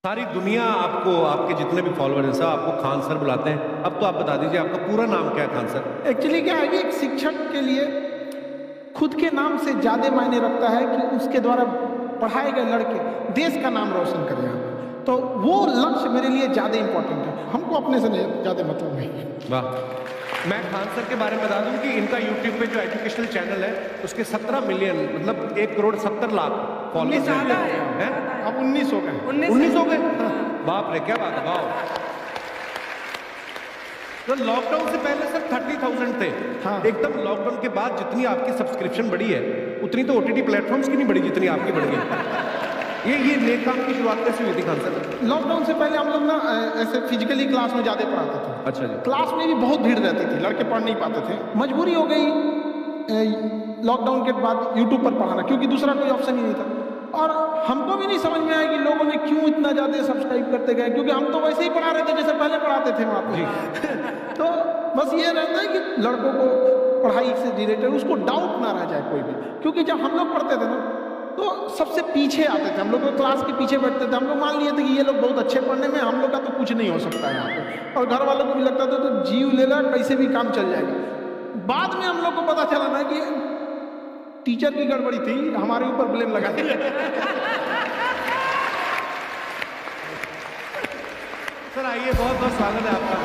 सारी दुनिया आपको, आपके जितने भी फॉलोअर्स हैं सब आपको खान सर बुलाते हैं। अब तो आप बता दीजिए आपका पूरा नाम क्या है खान सर? एक्चुअली क्या है कि एक शिक्षक के लिए खुद के नाम से ज्यादा मायने रखता है कि उसके द्वारा पढ़ाए गए लड़के देश का नाम रोशन करें। तो वो लक्ष्य मेरे लिए ज्यादा इंपॉर्टेंट है, हमको अपने से ज्यादा मतलब नहीं है। वाह। मैं खान सर के बारे में बता दूं कि इनका यूट्यूब पे जो एजुकेशनल चैनल है उसके 17 मिलियन मतलब 1,70,00,000 फॉलोअर्स हैं। अब 19 हो गए। 19 हो गए। बाप रे, क्या बात है। वाह। तो लॉकडाउन से पहले सर 30,000 थे। हाँ। एकदम लॉकडाउन के बाद जितनी आपकी सब्सक्रिप्शन बढ़ी है उतनी तो ओटीटी प्लेटफॉर्म्स की नहीं बढ़ी जितनी आपकी बढ़ गई। ये नेक काम की शुरुआत कैसे हुई थी खान सर? लॉकडाउन से पहले हम लोग ना ऐसे फिजिकली क्लास में ज्यादा पढ़ाते थे। अच्छा जी। क्लास में भी बहुत भीड़ रहती थी, लड़के पढ़ नहीं पाते थे। मजबूरी हो गई लॉकडाउन के बाद यूट्यूब पर पढ़ाना, क्योंकि दूसरा कोई ऑप्शन ही नहीं था। और हमको भी नहीं समझ में आया कि लोगों ने क्यों इतना ज्यादा सब्सक्राइब करते गए, क्योंकि हम तो वैसे ही पढ़ा रहे थे जैसे पहले पढ़ाते थे वहाँ पे। तो बस ये रहता है कि लड़कों को पढ़ाई से रिलेटेड उसको डाउट ना रह जाए कोई भी, क्योंकि जब हम लोग पढ़ते थे ना तो सबसे पीछे आते थे, हम लोग क्लास के पीछे बैठते थे। हम लोग मान लिए थे कि ये लोग बहुत अच्छे पढ़ने में, हम लोग का तो कुछ नहीं हो सकता है यहाँ पे। और घर वालों को भी लगता था तो जीव ले ला, कैसे भी काम चल जाएगा। बाद में हम लोग को पता चला ना कि टीचर की गड़बड़ी थी, हमारे ऊपर ब्लेम लगा दिया। सर आइए, बहुत बहुत स्वागत है आपका।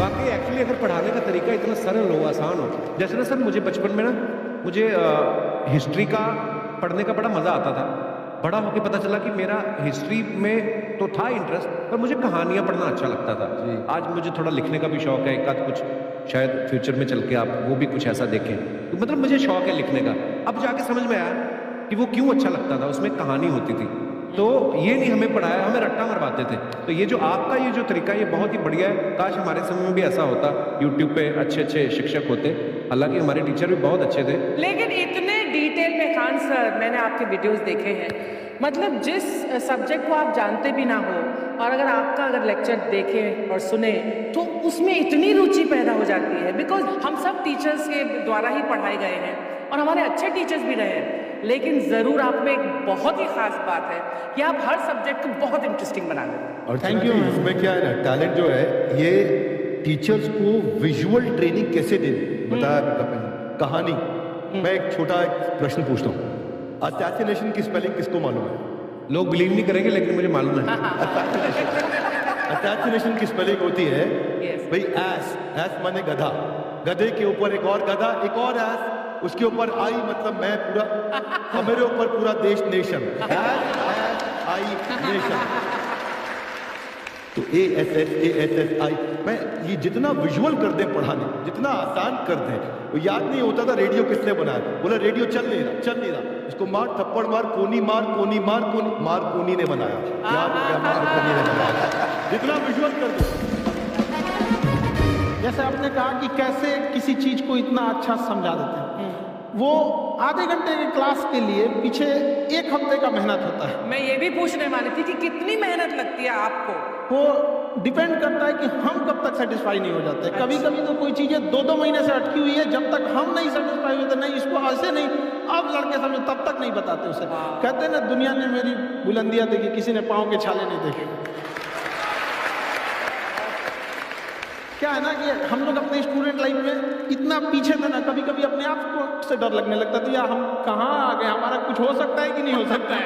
वाकई एक्चुअली अगर पढ़ाने का तरीका इतना सरल हो, आसान हो, जैसे ना सर मुझे बचपन में ना मुझे हिस्ट्री का पढ़ने का बड़ा मज़ा आता था। बड़ा होकर पता चला कि मेरा हिस्ट्री में तो था इंटरेस्ट, पर मुझे कहानियाँ पढ़ना अच्छा लगता था। आज मुझे थोड़ा लिखने का भी शौक है, एक आध कुछ शायद फ्यूचर में चल के आप वो भी कुछ ऐसा देखें। तो मतलब मुझे शौक है लिखने का। अब जाके समझ में आया कि वो क्यों अच्छा लगता था, उसमें कहानी होती थी। तो ये नहीं हमें पढ़ाया, हमें रट्टा मरवाते थे। तो ये जो आपका ये जो तरीका है ये बहुत ही बढ़िया है। काश हमारे समय में भी ऐसा होता, यूट्यूब पे अच्छे अच्छे शिक्षक होते। हालांकि हमारे टीचर भी बहुत अच्छे थे, लेकिन इतने डिटेल में खान सर मैंने आपके वीडियोस देखे हैं, मतलब जिस सब्जेक्ट को आप जानते भी ना हो और अगर लेक्चर देखें और सुने तो उसमें इतनी रुचि पैदा हो जाती है। बिकॉज हम सब टीचर्स के द्वारा ही पढ़ाए गए हैं और हमारे अच्छे टीचर्स भी रहे हैं, लेकिन ज़रूर आप में एक बहुत ही खास बात है कि आप हर सब्जेक्ट को बहुत इंटरेस्टिंग बना दें। और थैंक यू। इसमें क्या है ना, टैलेंट जो है ये टीचर्स को विजुअल ट्रेनिंग कैसे दें बताया आपने। कहानी, मैं एक छोटा प्रश्न पूछता हूँ, असैसिनेशन की स्पेलिंग किसको मालूम है? लोग बिलीव नहीं करेंगे लेकिन मुझे मालूम है। असैसिनेशन की स्पेलिंग होती है भाई एस माने गधा, गधे के ऊपर एक और गधा, एक और एस, उसके ऊपर आई मतलब मैं पूरा, और मेरे ऊपर पूरा देश नेशन, आई नेशन। तो ASSASSI मैं ये जितना विजुअल कर दें पढ़ाने, जितना आसान कर दें। वो याद नहीं होता था रेडियो किसने बनाया, बोला रेडियो चल नहीं रहा, इसको मार थप्पड़ मार, कोनी मार, कोनी मार, कोनी ने बनाया। याद हो गया, मार कोनी ने बनाया। जितना विजुअल कर दो। जैसे आपने कहा कि कैसे किसी चीज को इतना अच्छा समझा देते हैं, वो आधे घंटे की क्लास के लिए पीछे 1 हफ्ते का मेहनत होता है। मैं ये भी पूछने वाली थी कि कितनी मेहनत लगती है आपको। वो डिपेंड करता है कि हम कब तक सेटिस्फाई नहीं हो जाते। कभी कभी तो कोई चीजें 2-2 महीने से अटकी हुई है, जब तक हम नहीं सेटिस्फाई होते, नहीं इसको ऐसे नहीं, अब लड़के समझो तब तक नहीं बताते उसे। कहते हैं ना, दुनिया ने मेरी बुलंदियां देखी, किसी ने पाँव के छाले नहीं देखे। क्या है ना कि हम लोग अपने स्टूडेंट लाइफ में इतना पीछे थे ना, कभी कभी अपने आप को से डर लगने लगता था, यार हम कहाँ आ गए, हमारा कुछ हो सकता है कि नहीं हो सकता है।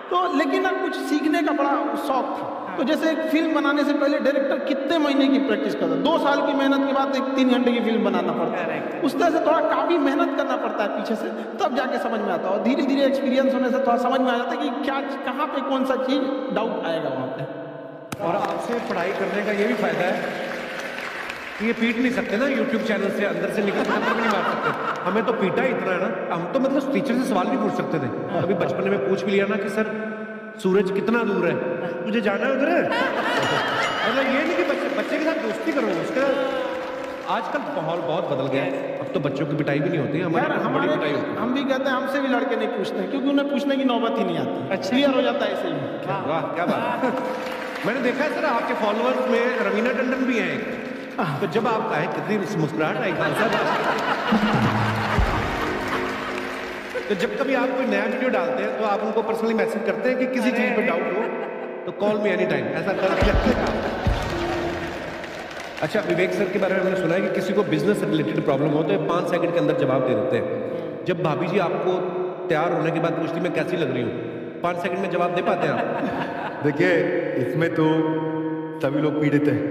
तो लेकिन ना कुछ सीखने का बड़ा शौक था। तो जैसे एक फिल्म बनाने से पहले डायरेक्टर कितने महीने की प्रैक्टिस करता है, 2 साल की मेहनत के बाद एक 3 घंटे की फिल्म बनाना पड़ता है। उस तरह से थोड़ा काफी मेहनत करना पड़ता है पीछे से, तब जाके समझ में आता है। और धीरे धीरे एक्सपीरियंस होने से थोड़ा समझ में आ जाता है कि क्या कहाँ पे कौन सा चीज डाउट आएगा वहाँ पे। और आपसे पढ़ाई करने का ये भी फायदा है कि ये पीट नहीं सकते ना यूट्यूब चैनल से, अंदर से निकल कर नहीं मार सकते। हमें तो पीटा इतना है ना, हम तो मतलब टीचर से सवाल भी पूछ सकते थे। अभी बचपन में पूछ भी लिया ना कि सर सूरज कितना दूर है, मुझे जाना है उधर है। मतलब ये नहीं कि बच्चे के साथ दोस्ती करो, उसका आजकल माहौल बहुत बदल गया है। अब तो बच्चों की पिटाई भी नहीं होती है, हमारी पिटाई होती है। हम भी कहते हैं, हमसे भी लड़के नहीं पूछते हैं, क्योंकि उन्हें पूछने की नौबत ही नहीं आती। क्लियर हो जाता है ऐसे ही। वाह क्या बात। मैंने देखा है सर आपके फॉलोअर्स में रवीना टंडन भी हैं। तो जब आप आए कितनी मुस्कुराहट आई खान साहब। तो जब कभी आप कोई नया वीडियो डालते हैं तो आप उनको पर्सनली मैसेज करते हैं कि किसी चीज पे डाउट हो तो कॉल मी एनी टाइम, ऐसा कर सकते हैं आप। अच्छा, विवेक सर के बारे में हमने सुना है कि किसी को बिजनेस से रिलेटेड प्रॉब्लम हो तो 5 सेकंड के अंदर जवाब दे देते हैं। जब भाभी जी आपको तैयार होने के बाद पूछती मैं कैसी लग रही हूँ, 5 सेकंड में जवाब दे पाते हैं आप? देखिए, इसमें तो सभी लोग पीड़ित हैं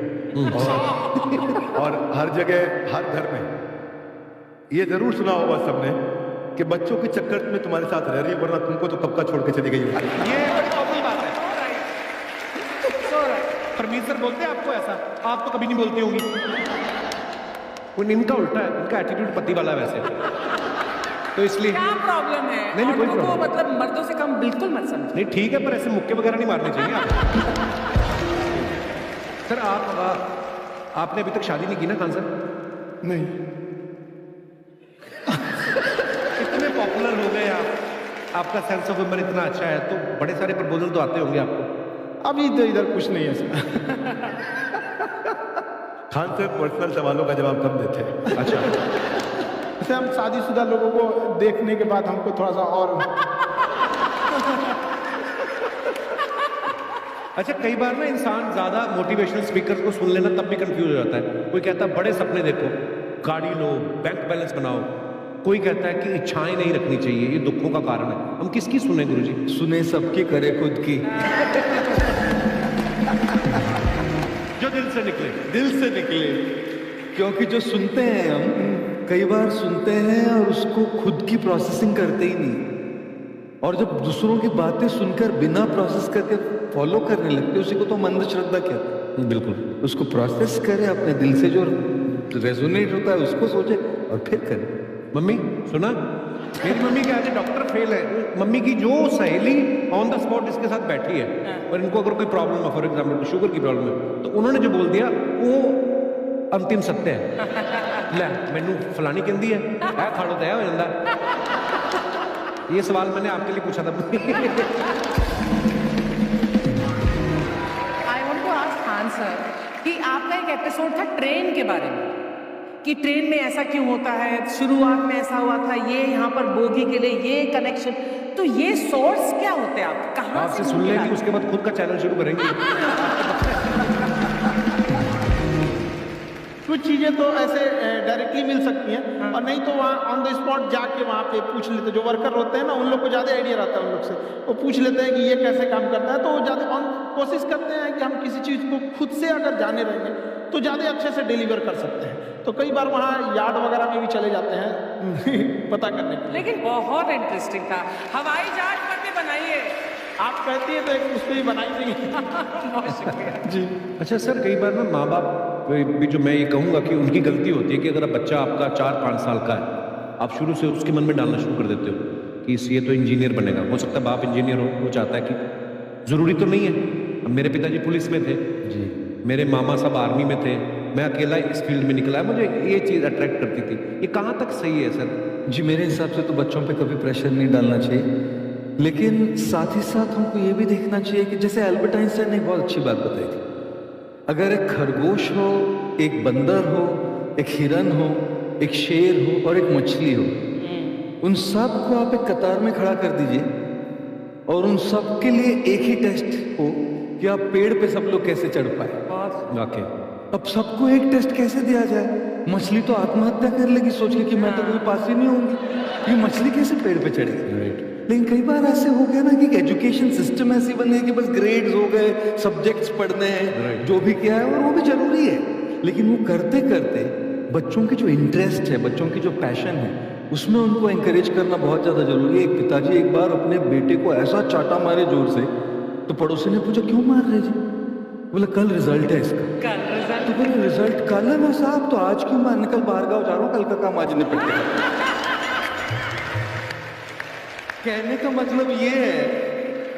और हर जगह हर घर में ये जरूर सुना होगा सबने कि बच्चों के चक्कर में तुम्हारे साथ रह रही है, वरना तुमको तो कब का छोड़ के चली गई होगी। ये बड़ी कॉमन बात है। परमीत सर बोलते हैं आपको ऐसा? आप तो कभी नहीं बोलती होंगी। वो इनका उल्टा है, इनका एटीट्यूड पति वाला है वैसे, तो इसलिए। क्या प्रॉब्लम है? नहीं, कोई औरतों को प्रॉब्लम मतलब मर्दों से कम बिल्कुल मत समझो। नहीं, ठीक है, पर ऐसे मुक्के वगैरह नहीं मारने चाहिए आप। सर आपने अभी तक शादी नहीं की ना खान सर? नहीं। इतने पॉपुलर हो गए आप, आपका सेंस ऑफ ह्यूमर इतना अच्छा है, तो बड़े सारे प्रपोजल तो आते होंगे आपको। अभी तो इधर कुछ नहीं है सर। खान साहब पर्सनल सवालों का जवाब कम देते हैं। अच्छा, जैसे हम शादीशुदा लोगों को देखने के बाद हमको थोड़ा सा और अच्छा, कई बार ना इंसान ज्यादा मोटिवेशनल स्पीकर को सुन लेना तब भी कंफ्यूज हो जाता है। कोई कहता है बड़े सपने देखो, गाड़ी लो, बैंक बैलेंस बनाओ। कोई कहता है कि इच्छाएं नहीं रखनी चाहिए, ये दुखों का कारण है। हम किसकी सुने गुरुजी? सुने सबकी, करे खुद की। जो दिल से निकले। दिल से निकले, क्योंकि जो सुनते हैं हम कई बार सुनते हैं और उसको खुद की प्रोसेसिंग करते ही नहीं, और जब दूसरों की बातें सुनकर बिना प्रोसेस करके फॉलो करने लगते उसी को तो हम अंधश्रद्धा कहते हैं। बिल्कुल। उसको प्रोसेस करे, अपने दिल से जो रेजोनेट होता है उसको सोचे और फिर करे। मम्मी सुना, मेरी मम्मी के आगे डॉक्टर फेल है। मम्मी की जो सहेली ऑन द स्पॉट इसके साथ बैठी है और इनको अगर कोई प्रॉब्लम है, फॉर एग्जाम्पल शुगर की प्रॉब्लम है, तो उन्होंने जो बोल दिया वो अंतिम सत्य है। ले मैनू फलानी कहती है खाड़ो तय हो जाता। ये सवाल मैंने आपके लिए पूछा था। I want to ask Khan sir कि आपका एक एपिसोड था ट्रेन के बारे में, कि ट्रेन में ऐसा क्यों होता है, शुरुआत में ऐसा हुआ था, ये यहाँ पर बोगी के लिए ये कनेक्शन, तो ये सोर्स क्या होते हैं? आप कहाँ आपसे से सुन लेंगे, उसके बाद खुद का चैनल शुरू करेंगे। कुछ चीजें तो ऐसे डायरेक्टली मिल सकती हैं, और नहीं तो वहाँ ऑन द स्पॉट जाके वहाँ पे पूछ लेते। जो वर्कर होते हैं ना, उन लोग को ज़्यादा आइडिया रहता है उन लोग से, वो पूछ लेते हैं कि ये कैसे काम करता है, तो वो ज़्यादा कोशिश करते हैं कि हम किसी चीज़ को खुद से अगर जाने रहेंगे तो ज़्यादा अच्छे से डिलीवर कर सकते हैं। तो कई बार वहाँ यार्ड वगैरह में भी चले जाते हैं पता करने के लिए। लेकिन बहुत इंटरेस्टिंग था। हवाई जहाज पर भी बनाइए। आप कहती है तो एक उस पर ही बनाई देंगे। बहुत शुक्रिया जी। अच्छा सर, कई बार ना माँ बाप भी, जो मैं ये कहूँगा कि उनकी गलती होती है कि अगर बच्चा आपका 4-5 साल का है, आप शुरू से उसके मन में डालना शुरू कर देते हो कि ये तो इंजीनियर बनेगा। हो सकता है बाप इंजीनियर हो, वो चाहता है कि ज़रूरी तो नहीं है। अब मेरे पिताजी पुलिस में थे जी, मेरे मामा सब आर्मी में थे, मैं अकेला इस फील्ड में निकला है। मुझे ये चीज़ अट्रैक्ट करती थी। ये कहाँ तक सही है सर? जी, मेरे हिसाब से तो बच्चों पे कभी प्रेशर नहीं डालना चाहिए, लेकिन साथ ही साथ हमको ये भी देखना चाहिए कि जैसे एल्बर्ट आइंस्टाइन ने एक बहुत अच्छी बात बताई थी, अगर एक खरगोश हो, एक बंदर हो, एक हिरन हो, एक शेर हो और एक मछली हो, उन सब को आप एक कतार में खड़ा कर दीजिए और उन सब के लिए एक ही टेस्ट हो कि आप पेड़ पे सब लोग कैसे चढ़ पाए। वाकई अब सबको एक टेस्ट कैसे दिया जाए? मछली तो आत्महत्या कर लेगी सोच के कि मैं तो कोई पास ही नहीं होंगी, ये मछली कैसे पेड़ पे चढ़ेगी? लेकिन कई बार ऐसे हो गया ना कि एजुकेशन सिस्टम ऐसी बन गई कि बस ग्रेड्स हो गए, सब्जेक्ट्स पढ़ने हैं, जो भी किया है और वो भी जरूरी है, लेकिन वो करते करते बच्चों की जो इंटरेस्ट है, बच्चों की जो पैशन है, उसमें उनको एंकरेज करना बहुत ज्यादा जरूरी है। एक पिताजी एक बार अपने बेटे को ऐसा चाटा मारे जोर से, तो पड़ोसी ने पूछा क्यों मार रहे जी? बोला कल रिजल्ट है इसका। कल रिजल्ट? तो बोले रिजल्ट कल है ना साहब, तो आज क्यों मारने? कल बाहर गाँव जा रहा हूँ, कल का काम आज निपट गया। कहने का मतलब ये है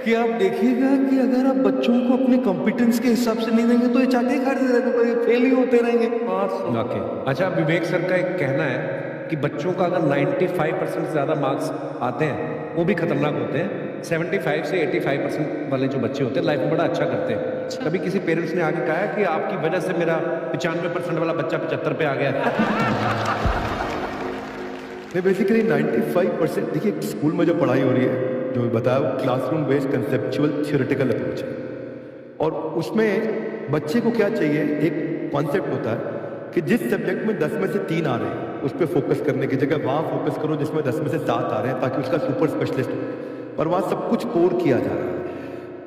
कि आप देखिएगा कि अगर आप बच्चों को अपने कॉम्पिटेंस के हिसाब से नहीं देंगे तो ये चाटे खाते रहेंगे, फेल ही होते रहेंगे। वाकई। अच्छा, विवेक सर का एक कहना है कि बच्चों का अगर 95% से ज़्यादा मार्क्स आते हैं वो भी खतरनाक होते हैं। 75 से 85% वाले जो बच्चे होते हैं लाइफ में बड़ा अच्छा करते हैं। कभी किसी पेरेंट्स ने आके कहा है कि आपकी वजह से मेरा 95% वाला बच्चा 75 पे आ गया है? नहीं, बेसिकली 95% देखिए स्कूल में जो पढ़ाई हो रही है, जो बताया, वो classroom based conceptual theoretical approach है। और उसमें बच्चे को क्या चाहिए, एक कॉन्सेप्ट होता है कि जिस सब्जेक्ट में 10 में से 3 आ रहे हैं उस पर फोकस करने की जगह वहाँ फोकस करो जिसमें 10 में से 7 आ रहे हैं, ताकि उसका सुपर स्पेशलिस्ट हो। पर वहाँ सब कुछ कोर किया जा रहा है।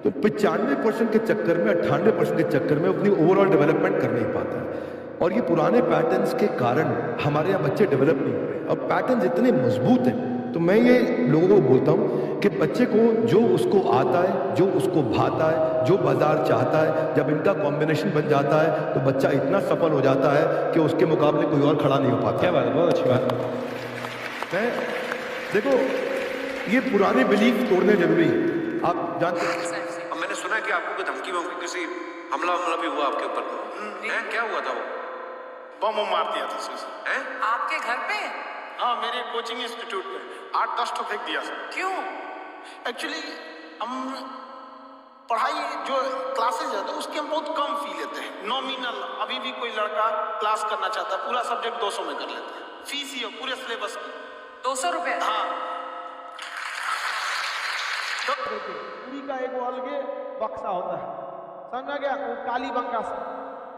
तो 95% के चक्कर में, 98% के चक्कर में अपनी ओवरऑल डेवलपमेंट कर नहीं पाता है। और ये पुराने पैटर्न्स के कारण हमारे यहाँ बच्चे डेवलप नहीं हो रहे। अब पैटर्न्स इतने मजबूत हैं, तो मैं ये लोगों को बोलता हूँ कि बच्चे को जो उसको आता है, जो उसको भाता है, जो बाजार चाहता है, जब इनका कॉम्बिनेशन बन जाता है तो बच्चा इतना सफल हो जाता है कि उसके मुकाबले कोई और खड़ा नहीं हो पाता। क्या बात है, बहुत अच्छी बात है। मैं देखो, ये पुराने बिलीफ तोड़ने जरूरी है। आप जानते हैं, अब मैंने सुना कि आपको कोई धमकी वमकी, किसी हमला भी हुआ आपके ऊपर, क्या हुआ था? वो बम मार दिया था सर। हैं? आपके घर पे? हाँ, मेरे कोचिंग इंस्टीट्यूट में 8-10 तो फेंक दिया सर। क्यों? एक्चुअली हम पढ़ाई जो क्लासेज है तो उसके हम बहुत कम फी लेते हैं, नॉमिनल। अभी भी कोई लड़का क्लास करना चाहता है, पूरा सब्जेक्ट 200 में कर लेते हैं, फीस ही हो पूरे सिलेबस की 200 रुपए? हाँ। तो पूरी का एक अलगे बक्सा होता है, समझ आ गया? वो काली बक्का से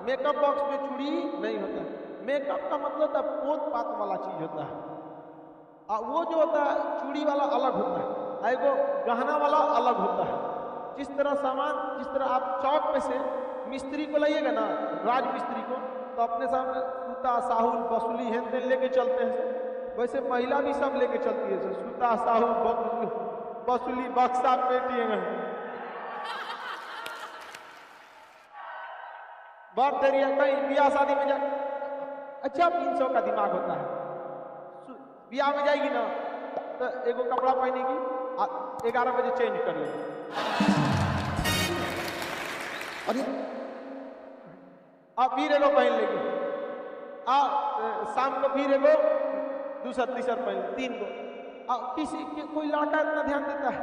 मेकअप बॉक्स में चूड़ी नहीं होता है। मेकअप का मतलब होता है पोत पात वाला चीज होता है, और वो जो होता है चूड़ी वाला अलग होता है, एगो गहना वाला अलग होता है। जिस तरह सामान, जिस तरह आप चौक पे से मिस्त्री को लाइएगा ना, राज मिस्त्री को, तो अपने सामने सूता, साहुल, बसुली हेन लेके चलते हैं, वैसे महिला भी सब लेके चलती है, सूता, साहुल, बसुली, बक्सा, पेटी, बात तेरी कहीं ब्याह शादी में जा, अच्छा 300 का दिमाग होता है। ब्याह में जाएगी ना तो एगो कपड़ा पहनेगी, 11 बजे चेंज कर लेगी, अरे अब फिर एगो पहन लेगी, शाम को फिर एगो दूसरा तीसरा पहन, 3 गो। किसी कोई लड़का इतना ध्यान देता है?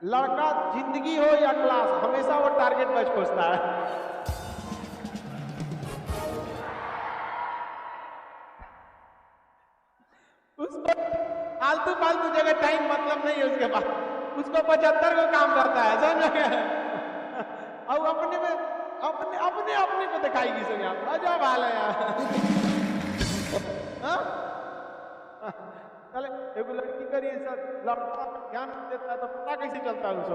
लड़का जिंदगी हो या क्लास, हमेशा वो टारगेट बैच खोजता है। उसको आलतू फालतू जगह टाइम मतलब नहीं है, उसके पास उसको 75 को काम करता है, समझ गए? और अपने में अपने को दिखाएगी सब यहाँ, अजब हाल है यार। चले एगो लड़की करिए सर, लड़का ध्यान देता है तो पता कैसे चलता है उसको?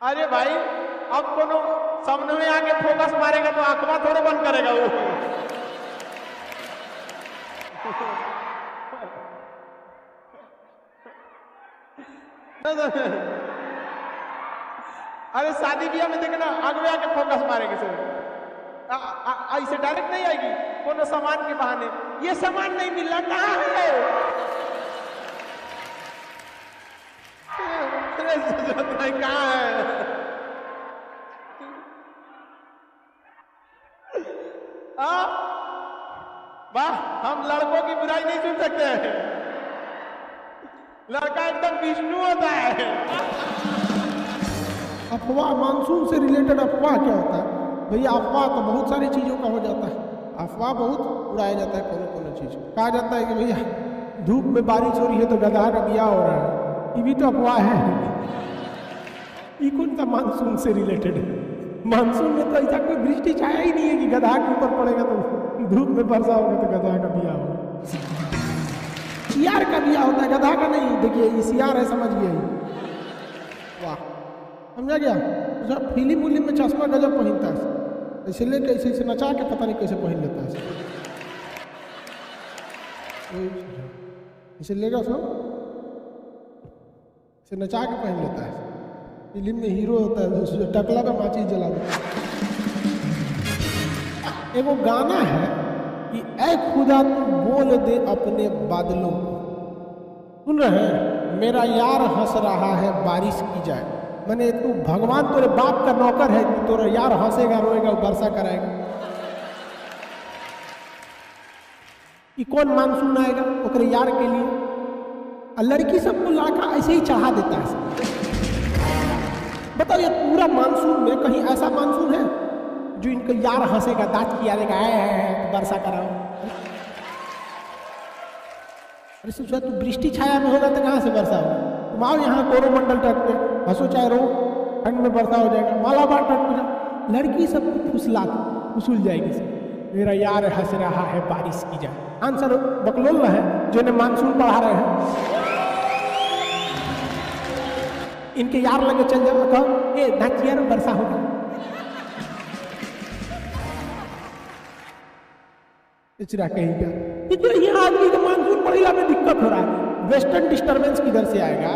अरे भाई, अब कोनो सामने में आके फोकस मारेगा तो आंखवा थोड़े बंद करेगा वो। अरे शादी ब्याह में देखना, आगे आके फोकस मारेंगे सर, ऐसे डायरेक्ट नहीं आएगी, कोनो सामान के बहाने, ये सामान नहीं मिल रहा, कहाँ है? कहाँ है? वाह, हम लड़कों की बुराई नहीं सुन सकते हैं, लड़का एकदम विष्णु होता है। अफवाह, मानसून से रिलेटेड अफवाह क्या होता है भैया? अफवाह तो बहुत सारी चीजों का हो जाता है, अफवाह बहुत उड़ाया जाता है। कोनो चीज कहा जाता है कि भैया धूप में बारिश हो रही है तो गधा का ब्याह हो रहा है, ये भी तो अफवाह है। ये कौन सा मानसून से रिलेटेड है? मानसून में तो ऐसा कोई वृष्टि छाया ही नहीं है कि गधा के ऊपर पड़ेगा तो धूप में वर्षा होगा तो गधा का ब्याह होगा। सियार का ब्याह होता है, गधा का नहीं। देखिए ये सियार है, समझ गया? वाह, समझा गया? फिल्म उलिम में चश्मा गजब पहनता है, ऐसे लेके ऐसे नचा के पता नहीं कैसे पहन लेता है, इसे लेगा सब इसे नचा के पहन लेता है। फिल्म में हीरो होता है, टकला पे माचिस जला देता है। एगो गाना है कि ऐ खुदा तू बोल दे अपने बादलों को, सुन रहे हैं? मेरा यार हंस रहा है बारिश की जाए, मैंने तू भगवान तेरे बाप का नौकर है कि तेरा यार हंसेगा रोएगा वर्षा कराएगा। कि कौन मानसून आएगा ओकरे यार के लिए, और लड़की सबको लड़का ऐसे ही चढ़ा देता है। बताओ ये पूरा मानसून में कहीं ऐसा मानसून है जो इनका यार हंसेगा, दांत किया देगा, वर्षा कराओ? अरे सोचा तू वृष्टि छाया में होगा तो कहाँ से वर्षा होगा, तुम आओ यहाँ कोरोमंडल तट पे, हंसो चाहे रो, ठंड में वर्षा हो जाएगा। मालाबार तट पे जाओ, लड़की सबको फुसुल जाएगी सब, मेरा यार हंस रहा है बारिश की जाए। आंसर बकलोल है जो इन्हें मानसून पढ़ा रहे हैं, इनके यार लगे चल जाओ, कहो ए नाचिया वर्षा होगा। इचरा कहेगा यहाँ आदमी का मानसून पड़ेगा में दिक्कत हो रहा है। वेस्टर्न डिस्टर्बेंस किधर से आएगा,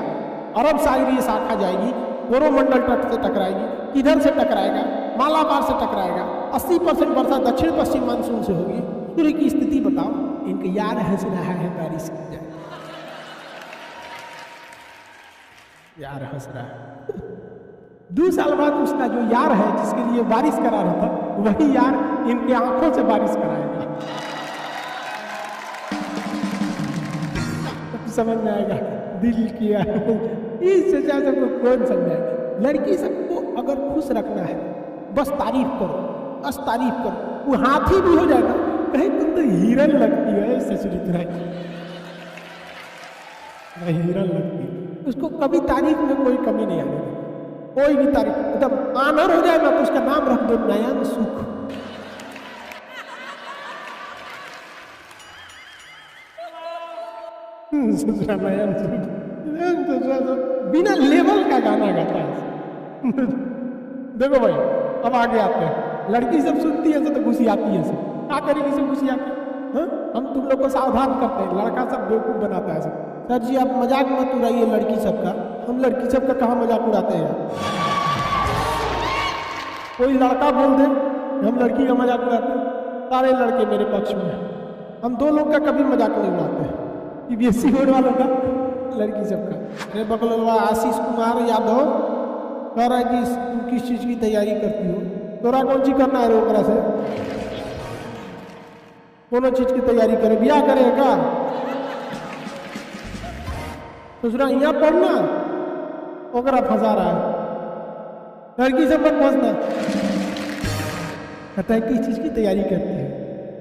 अरब सागरीय शाखा जाएगी, कोरोमंडल तट से टकराएगी, किधर से टकराएगा, मालाबार से टकराएगा। 80% वर्षा दक्षिण पश्चिम मानसून से होगी। सूर्य की स्थिति बताओ, इनके यार हंस रहा है बारिश की जाए, यार हंस रहा है। 2 साल बाद उसका जो यार है जिसके लिए बारिश करा रहा था, वही यार इनके आंखों से बारिश कराएगा। समझ में आएगा दिल किया इससे ज्यादा सबको कौन समझाएगा। लड़की सबको अगर खुश रखना है बस तारीफ करो, बस तारीफ करो। वो हाथी भी हो जाएगा, कहे तुम तो हिरन लगती है ससुरी तरह, हिरन लगती है। उसको कभी तारीफ में कोई कमी नहीं आने देगी, कोई भी तारीफ। मतलब आनर हो जाएगा तो उसका नाम रख दो नयन सुख। बिना लेवल का गाना गाता है। देखो भाई अब आगे आते हैं, लड़की सब सुनती है तो घुसी आती है, सब क्या करेगी, सब घुसी आती है। हम तुम लोग को सावधान करते हैं, लड़का सब बेवकूफ बनाता है सब। सर जी आप मजाक मत उड़ाइए लड़की सबका, हम लड़की सबका कहाँ मजाक उड़ाते हैं। कोई लड़का बोल दे हम लड़की का मजाक उड़ाते हैं, सारे लड़के मेरे पक्ष में हैं। हम 2 लोग का कभी मजाक नहीं उड़ाते हैं, सीबीएसई बोर्ड वालों का, लड़की सबका। अरे बकलोलवा आशीष कुमार यादव कह रहा है कि तुम किस चीज की तैयारी करती हो, तोरा कौन चीज करना है रोकरा से, कोनो चीज की तैयारी करे, ब्याह करेगा दूसरा यहाँ पढ़ना, ओकरा फंसा रहा है। लड़की सब मत फंसना, कहता है किस चीज की तैयारी करती है।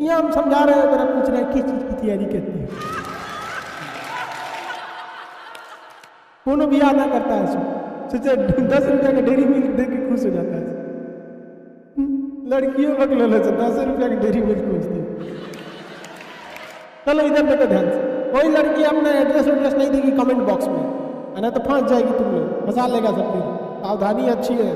यहाँ हम समझा रहे हैं, ओकरा पूछ रहे हैं किस चीज की तैयारी करती है। कोनो ब्याह ना करता है, सोचे 10 रुपया का डेरी मिल्क दे के खुश हो जाता है। लड़कियों का लो 10 रुपया का डेरी मिल्क पूछती है। चलो इधर देखो ध्यान से, कोई लड़की अपना एड्रेस नहीं देगी कमेंट बॉक्स में, है ना, तो फंस जाएगी, तुम लोग फंसा लेगा सब कुछ। सावधानी अच्छी है।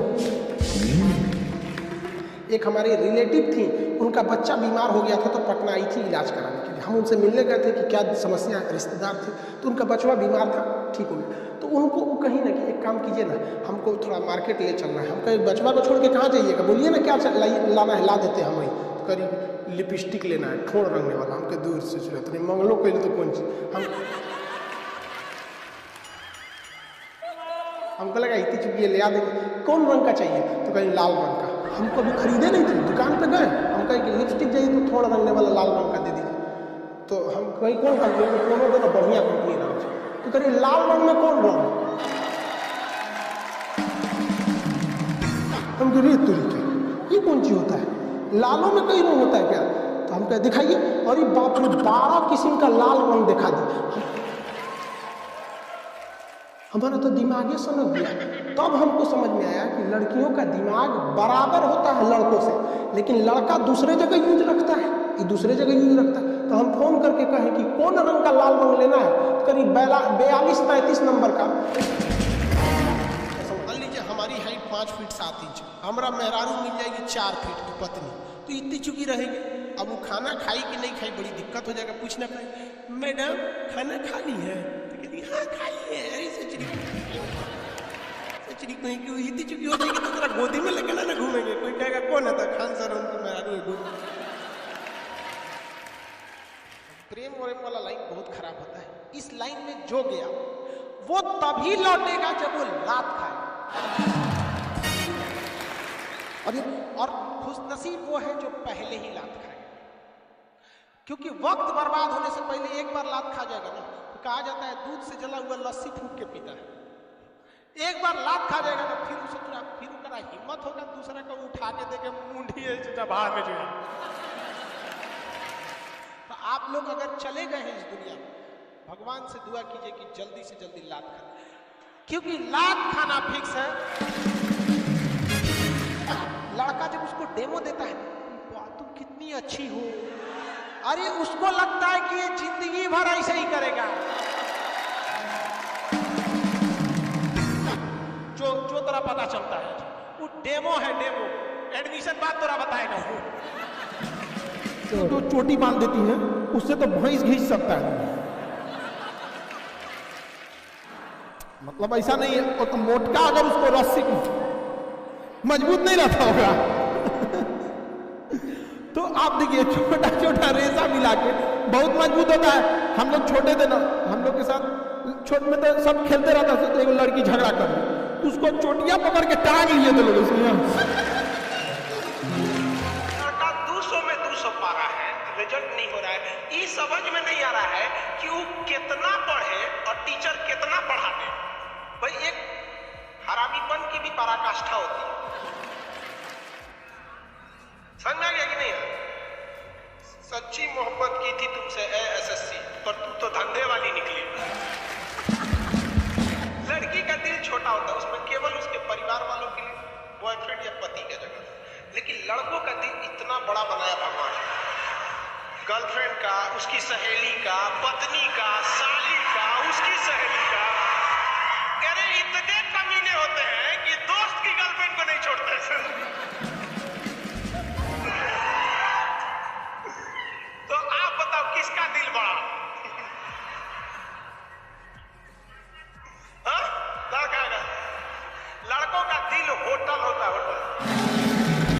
एक हमारे रिलेटिव थी, उनका बच्चा बीमार हो गया था तो पटना आई थी इलाज कराने के लिए। हम उनसे मिलने गए थे कि क्या समस्या है, रिश्तेदार थे, तो उनका बचवा बीमार था, ठीक हो गया। तो उनको वो कहीं ना कि एक काम कीजिए ना, हमको थोड़ा मार्केट ले चलना है। हम कहीं बचवा को छोड़ के कहाँ जाइएगा, बोलिए ना क्या लाना है, ला देते हैं हम वहीं। तो करीब लिपस्टिक लेना है, ठोड़ रंगने वाला, हमके दूर से चले तो मंगलो को तो कौन चीज हमको लगा इतनी चुकी ले आ देंगे, कौन रंग का चाहिए, तो कहीं लाल रंग का। हमको भी खरीदे नहीं थे, दुकान पे गए, हम कहें कि लिपस्टिक चाहिए तो थोड़ा रंगने वाला लाल रंग का दे दीजिए। तो हम कहीं कौन कंपनी, दोनों दोनों बढ़िया कंपनी नाम से, तो करिए लाल रंग में कौन रंग, हम दूरी ये कौन चीज होता है, लालों में कई रंग होता है क्या। तो हम कहे दिखाइए, और ये बाप रे 12 किस्म का लाल रंग दिखा दी। हमारा तो दिमाग ही समझ गया। तब हमको समझ में आया कि लड़कियों का दिमाग बराबर होता है लड़कों से, लेकिन लड़का दूसरे जगह यूज रखता है, ये दूसरे जगह यूज रखता है। तो हम फोन करके कहें कि कौन रंग का लाल रंग लेना है, तो करीब 42-35 नंबर का। मान लीजिए हमारी हाइट 5 फीट 7 इंच, हमारा मेहरारू मिल जाएगी 4 फीट की पत्नी, तो इतनी चुकी रहेगी। अब वो खाना खाई कि नहीं खाई बड़ी दिक्कत हो जाएगा। पूछना पड़ेगा मैडम खाना खा ली है, तो कहती हाँ खा ली है। अरे सचरी कहीं क्यों इतनी चुकी हो जाएगी तो तेरा गोदी में लेकर ना घूमेंगे। कोई कहेगा कौन है, खान सर उनको मेहरारू। प्रेम व्रेम वाला लाइन बहुत खराब होता है। इस लाइन में जो गया वो तभी लौटेगा जब वो लात खाए। और खुशनसीब वो है जो पहले ही लात खाए, क्योंकि वक्त बर्बाद होने से पहले एक बार लात खा जाएगा ना, तो कहा जाता है दूध से जला हुआ लस्सी फूंक के पीता है। एक बार लात खा जाएगा ना, फिर उसका हिम्मत होगा दूसरा को उठा के देके मुंडी बाहर में जो। तो आप लोग अगर चले गए हैं इस दुनिया में भगवान से दुआ कीजिए कि जल्दी से जल्दी लात खाए, क्योंकि लात खाना फिक्स है। लड़का जब उसको डेमो देता है, वाह तुम कितनी अच्छी हो, अरे उसको लगता है कि ये जिंदगी भर ऐसे ही करेगा। जो तेरा पता चलता है वो डेमो है, डेमो। एडमिशन बात तोरा बताएगा वो। तो चोटी बांध देती है, उससे तो भैंस घींच सकता है। मतलब ऐसा नहीं है, वो तो मोटका अगर उसको रस्सी मजबूत नहीं रहता होगा। तो आप देखिए छोटा छोटा रेसा मिला के बहुत मजबूत होता है। हम लोग छोटे थे ना, हम लोग के साथ छोटे में तो सब खेलते रहता था, तो एक लड़की झगड़ा कर दी, तो उसको चोटियां पकड़ के टांग लिए थे लोग उसमें। लड़का 200 में 200 पा रहा है, रिजल्ट नहीं हो रहा है। ये समझ में नहीं आ रहा है कि वो कितना पढ़े और टीचर कितना पढ़ावे। भाई एक हरामीपन की भी पराकाष्ठा होती है, समझ में आ गया कि नहीं? सच्ची मोहब्बत की थी तुमसे एसएससी, पर तू तो धंधे वाली निकली। लड़की का दिल छोटा होता है, उसमें केवल उसके परिवार वालों के लिए बॉयफ्रेंड या पति की जगह, लेकिन लड़कों का दिल इतना बड़ा बनाया भगवान ने, गर्लफ्रेंड का, उसकी सहेली का, पत्नी का, साली का, उसकी सहेली का,